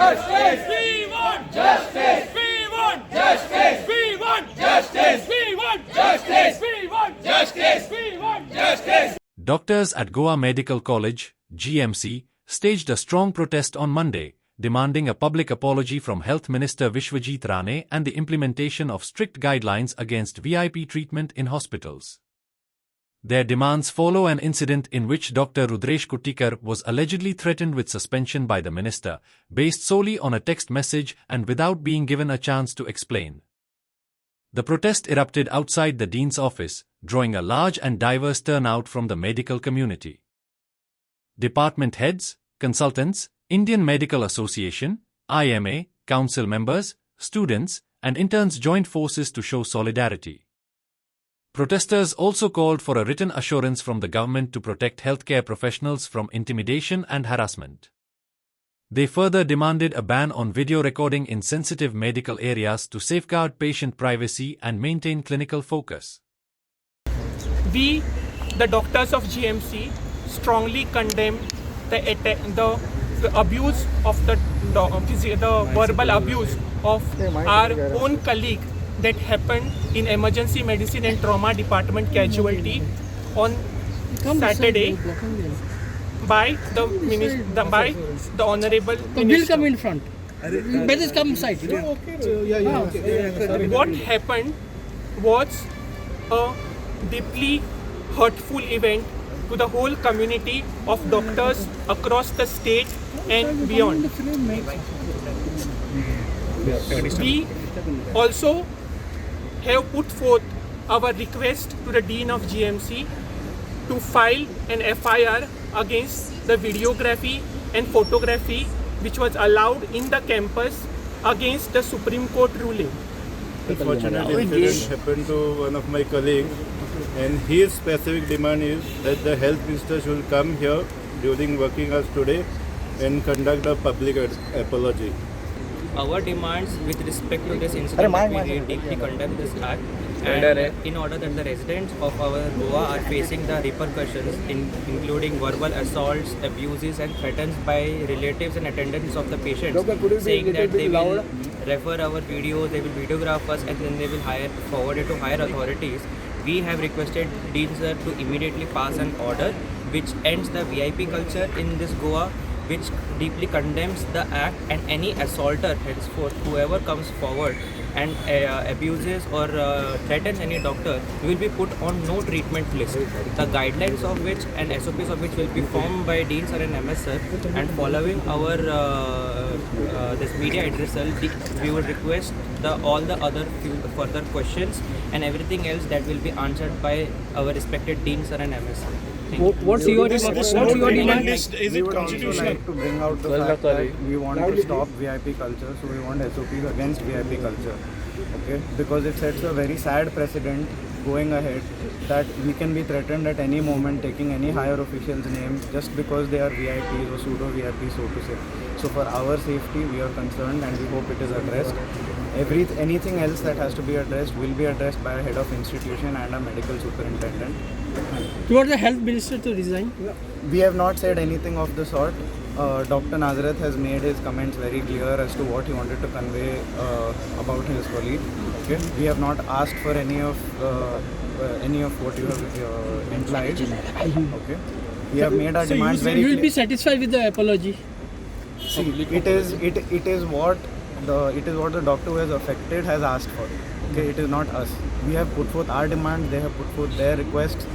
Justice! We want justice! We want justice! We want justice! We want justice! We want justice! We want justice! Doctors at Goa Medical College, GMC, staged a strong protest on Monday, demanding a public apology from Health Minister Vishwajit Rane and the implementation of strict guidelines against VIP treatment in hospitals. Their demands follow an incident in which Dr. Rudresh Kuttikar was allegedly threatened with suspension by the minister, based solely on a text message and without being given a chance to explain. The protest erupted outside the dean's office, drawing a large and diverse turnout from the medical community. Department heads, consultants, Indian Medical Association, IMA, council members, students, and interns joined forces to show solidarity. Protesters also called for a written assurance from the government to protect healthcare professionals from intimidation and harassment. They further demanded a ban on video recording in sensitive medical areas to safeguard patient privacy and maintain clinical focus. We, the doctors of GMC, strongly condemn the abuse of the verbal abuse of our own colleague that happened in emergency medicine and trauma department casualty on Saturday by the honorable minister. Will come in front. Better come side. What happened was a deeply hurtful event to the whole community of doctors across the state and beyond. We also have put forth our request to the Dean of GMC to file an FIR against the videography and photography which was allowed in the campus against the Supreme Court ruling. Unfortunately, incident happened to one of my colleagues, and his specific demand is that the health minister should come here during working hours today and conduct a public apology. Our demands with respect to this incident, we deeply condemn this act, and in order that the residents of our Goa are facing the repercussions, including verbal assaults, abuses and threats by relatives and attendants of the patients, saying that they will refer our videos, they will videograph us and then they will forward it to higher authorities. We have requested Dean Sir to immediately pass an order which ends the VIP culture in this Goa, which deeply condemns the act, and any assaulter henceforth, whoever comes forward and abuses or threatens any doctor, will be put on no treatment list. The guidelines of which and SOPs of which will be formed by Dean Sir and MS Sir, and following our this media addressal, we would request all the other further questions and everything else that will be answered by our respected Dean Sir and MS Sir. What's your demand? Is it constitutional? Like to bring out the fact that we want to stop VIP culture, so we want SOPs against VIP culture. Okay, because it sets a very sad precedent going ahead that we can be threatened at any moment taking any higher official's name just because they are VIPs or pseudo VIPs, so to say. So for our safety, we are concerned and we hope it is addressed. Anything else that has to be addressed will be addressed by a head of institution and a medical superintendent. You want the health minister to resign? We have not said anything of the sort. Dr. Nazareth has made his comments very clear as to what he wanted to convey about his colleague. Okay? We have not asked for any of what you have implied. Okay? We have made our demands very clear. You will be satisfied with the apology? See, it is what the doctor who is affected has asked for. Okay, it is not us. We have put forth our demands, they have put forth their requests.